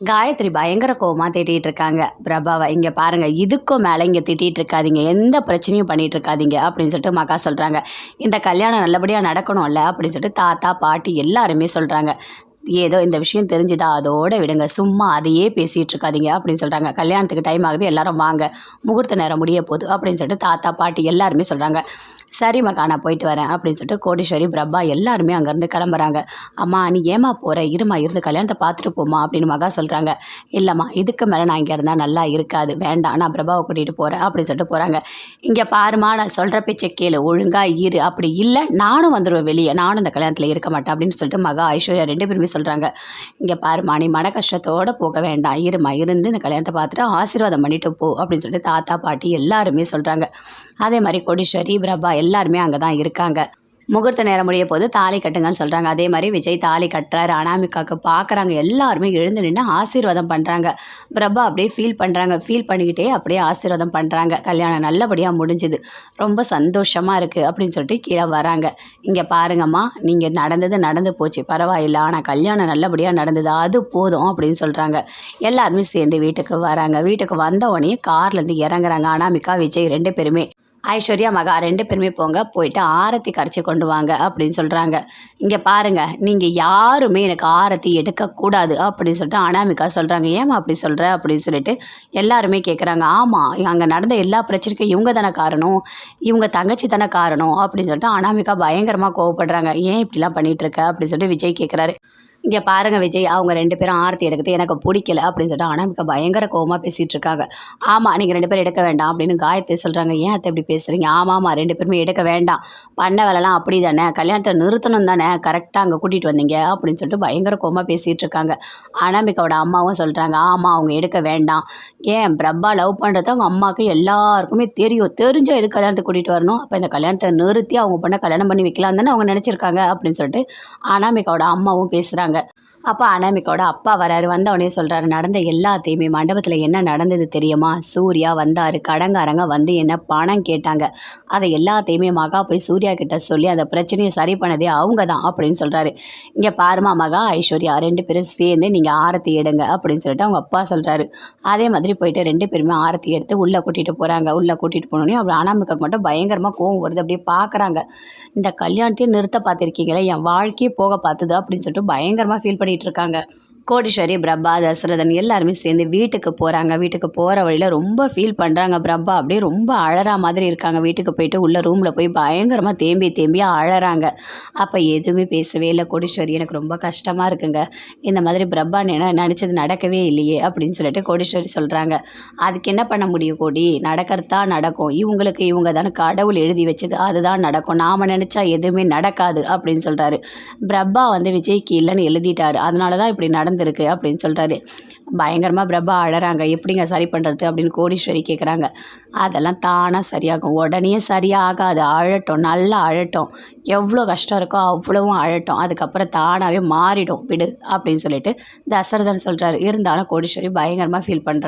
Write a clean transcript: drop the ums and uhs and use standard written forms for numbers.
காயத்ரி பயங்கர கோவமா திட்டிகிட்டு இருக்காங்க பிரபாவை. இங்கே பாருங்கள், இதுக்கும் மேலே இங்கே திட்டிகிட்டு இருக்காதீங்க, எந்த பிரச்சனையும் பண்ணிகிட்டு இருக்காதீங்க அப்படின்னு சொல்லிட்டு மகா சொல்கிறாங்க. இந்த கல்யாணம் நல்லபடியாக நடக்கணும்ல அப்படின்னு சொல்லிட்டு தாத்தா பாட்டி எல்லாருமே சொல்கிறாங்க. ஏதோ இந்த விஷயம் தெரிஞ்சுதா, அதோட விடுங்க, சும்மா அதையே பேசிகிட்டு இருக்காதீங்க அப்படின்னு சொல்கிறாங்க. கல்யாணத்துக்கு டைம் ஆகுது, எல்லாரும் வாங்க, முகூர்த்த நேரம் முடிய போகுது அப்படின்னு சொல்லிட்டு தாத்தா பாட்டி எல்லாருமே சொல்கிறாங்க. சரி மகா, நான் போயிட்டு வரேன் அப்படின்னு சொல்லிட்டு கோடீஸ்வரி பிரபா எல்லாருமே அங்கேருந்து கிளம்புறாங்க. அம்மா நீ ஏமா போகிற, இருமா இருந்து கல்யாணத்தை பார்த்துட்டு போமா அப்படின்னு மகா சொல்கிறாங்க. இல்லைம்மா, இதுக்கு மேலே நான் இங்கே இருந்தால் நல்லா இருக்காது, வேண்டாம், நான் பிரபாவை கூட்டிகிட்டு போகிறேன் அப்படின்னு சொல்லிட்டு போகிறாங்க. இங்கே பாருமா, நான் சொல்கிற பேச்சை கேளு, ஒழுங்காக இரு, அப்படி இல்லை நானும் வந்துடுவேன் வெளியே, நானும் இந்த கல்யாணத்தில் இருக்க மாட்டேன் அப்படின்னு சொல்லிட்டு மகா ஐஸ்வர்யா 2 பேருமே சொல்கிறாங்க. இங்கே பாருமா, நீ மன கஷ்டத்தோடு போக வேண்டாம், இருமா இருந்து இந்த கல்யாணத்தை பார்த்துட்டு ஆசீர்வாதம் பண்ணிட்டு போ அப்படின்னு சொல்லிட்டு தாத்தா பாட்டி எல்லாருமே சொல்கிறாங்க. அதே மாதிரி கோடீஸ்வரி பிரபா எல்லாருமே அங்கே தான் இருக்காங்க. முகூர்த்த நேரம் முடிய போது தாலி கட்டுங்கன்னு சொல்கிறாங்க. அதே மாதிரி விஜய் தாலி கட்டுறாரு. அனாமிகாவுக்கு பார்க்குறாங்க. எல்லாருமே எழுந்து நின்று ஆசீர்வாதம் பண்ணுறாங்க. பிரபா அப்படியே ஃபீல் பண்ணுறாங்க. ஃபீல் பண்ணிக்கிட்டே அப்படியே ஆசீர்வாதம் பண்ணுறாங்க. கல்யாணம் நல்லபடியாக முடிஞ்சுது, ரொம்ப சந்தோஷமாக இருக்குது அப்படின்னு சொல்லிட்டு கீழே வராங்க. இங்கே பாருங்கம்மா, நீங்கள் நடந்து போச்சு பரவாயில்ல, ஆனால் கல்யாணம் நல்லபடியாக நடந்தது, அது போதும் அப்படின்னு சொல்கிறாங்க. எல்லாருமே சேர்ந்து வீட்டுக்கு வராங்க. வீட்டுக்கு வந்த உடனே கார்லேருந்து இறங்குறாங்க. அனாமிகா விஜய் 2 பேருமே. ஐஸ்வர்யா மகா 2 பேருமே போயிட்டு ஆரத்தி கரைச்சி கொண்டு வாங்க அப்படின்னு சொல்கிறாங்க. இங்கே பாருங்கள், நீங்கள் யாருமே எனக்கு ஆரத்தி எடுக்கக்கூடாது அப்படின்னு சொல்லிட்டு அனாமிகா சொல்கிறாங்க. ஏமா அப்படி சொல்கிற அப்படின்னு சொல்லிட்டு எல்லாருமே கேட்குறாங்க. ஆமாம், அங்கே நடந்த எல்லா பிரச்சனைக்கும் இவங்க தானே காரணம், இவங்க தங்கச்சி தானே காரணம் அப்படின்னு சொல்லிட்டு அனாமிகா பயங்கரமாக கோவப்படுறாங்க. ஏன் இப்படிலாம் பண்ணிகிட்ருக்க அப்படின்னு சொல்லிட்டு விஜய் கேட்குறாரு. இங்கே பாருங்கள் விஜய், அவங்க 2 பேரும் ஆரத்தி எடுக்கிறது எனக்கு பிடிக்கல அப்படின்னு சொல்லிட்டு அனாமிகா பயங்கர கோவமாக பேசிகிட்டு இருக்காங்க. ஆமாம், நீங்கள் 2 பேரும் எடுக்க வேண்டாம் அப்படின்னு காயத்ரி சொல்கிறாங்க. ஏன் அத்தை இப்படி பேசுகிறீங்க? ஆமாம் 2 பேருமே எடுக்க வேண்டாம், பண்ண வேலைலாம் அப்படி தானே, கல்யாணத்தை நிறுத்தணும் தானே, கரெக்டாக அங்கே கூட்டிகிட்டு வந்தீங்க அப்படின்னு சொல்லிட்டு பயங்கர கோவமாக பேசிகிட்டு இருக்காங்க. அனாமிகாவோட அம்மாவும் சொல்கிறாங்க. ஆமாம், அவங்க எடுக்க வேண்டாம், ஏன் பிரபா லவ் பண்ணுறது அவங்க அம்மாவுக்கு எல்லாருக்குமே தெரியும், தெரிஞ்சால் எது கல்யாணத்தை கூட்டிகிட்டு வரணும், அப்போ இந்த கல்யாணத்தை நிறுத்தி அவங்க பொண்ணை கல்யாணம் பண்ணி வைக்கலாம் தானே அவங்க நினச்சிருக்காங்க அப்படின்னு சொல்லிட்டு அனாமிகாவோட அம்மாவும் பேசுகிறாங்க. அப்போ அனாமிகாவோட அப்பா வராரு. வந்தவொடனே சொல்கிறாரு, நடந்த எல்லாத்தையுமே, மண்டபத்தில் என்ன நடந்தது தெரியுமா, சூர்யா வந்தார், கடங்காரங்க வந்து என்ன பணம் கேட்டாங்க, அதை எல்லாத்தையுமே மகா போய் சூர்யா கிட்ட சொல்லி அந்த பிரச்சனையை சரி பண்ணதே அவங்க தான் அப்படின்னு சொல்கிறாரு. இங்கே பாருமா மகா ஐஸ்வர்யா 2 பேரும் சேர்ந்து நீங்கள் ஆரத்தி எடுங்க அப்படின்னு சொல்லிட்டு அவங்க அப்பா சொல்கிறாரு. அதே மாதிரி போயிட்டு 2 பேருமே ஆரத்தி எடுத்து உள்ளே கூட்டிகிட்டு போகிறாங்க. உள்ளே கூட்டிகிட்டு போனோடனே அப்படி அனாமிகாவுக்கு மட்டும் பயங்கரமாக கோவம் வருது. அப்படியே பார்க்குறாங்க. இந்த கல்யாணத்தையும் நிறுத்த பார்த்துருக்கீங்களே, என் வாழ்க்கையே போக பார்த்துது அப்படின்னு சொல்லிட்டு பயங்கரமாக ஃபீல் பண்ணிகிட்டு இருக்காங்க. கோடீஸ்வரி பிரபா தசரதன் எல்லாருமே சேர்ந்து வீட்டுக்கு போகிறாங்க. வீட்டுக்கு போகிற வழியில் ரொம்ப ஃபீல் பண்ணுறாங்க. பிரபா அப்படியே ரொம்ப அழறா மாதிரி இருக்காங்க. வீட்டுக்கு போயிட்டு உள்ள ரூமில் போய் பயங்கரமாக தேம்பி அழறாங்க. அப்போ எதுவுமே பேசவே இல்லை கோடீஸ்வரி. எனக்கு ரொம்ப கஷ்டமாக இருக்குங்க, இந்த மாதிரி பிரபா நினச்சது நடக்கவே இல்லையே அப்படின்னு சொல்லிட்டு கோடீஸ்வரி சொல்கிறாங்க. அதுக்கு என்ன பண்ண முடியும் கோடி, நடக்கிறது தான் நடக்கும், இவங்க தானே கடவுள் எழுதி வச்சது, அதுதான் நடக்கும், நாம் நினச்சா எதுவுமே நடக்காது அப்படின்னு சொல்கிறாரு. பிரபா விஜய்க்கு இல்லைன்னு எழுதிட்டாரு, அதனால தான் இப்படி நடந்திருக்கு அப்படின்னு சொல்கிறாரு. பயங்கரமாக பிரபா அழறாங்க. எப்படிங்க சரி பண்ணுறது அப்படின்னு கோடீஸ்வரி கேட்குறாங்க. அதெல்லாம் தானாக சரியாகும், உடனே சரியாகாது, அழட்டும், நல்லா அழட்டும், எவ்வளோ கஷ்டம் இருக்கோ அவ்வளவும் அழட்டும், அதுக்கப்புறம் தானாகவே மாறிடும் விடு அப்படின்னு சொல்லிட்டு தசரதன் சொல்கிறாரு. இருந்தாலும் கோடீஸ்வரி பயங்கரமாக ஃபீல் பண்ணுறாங்க.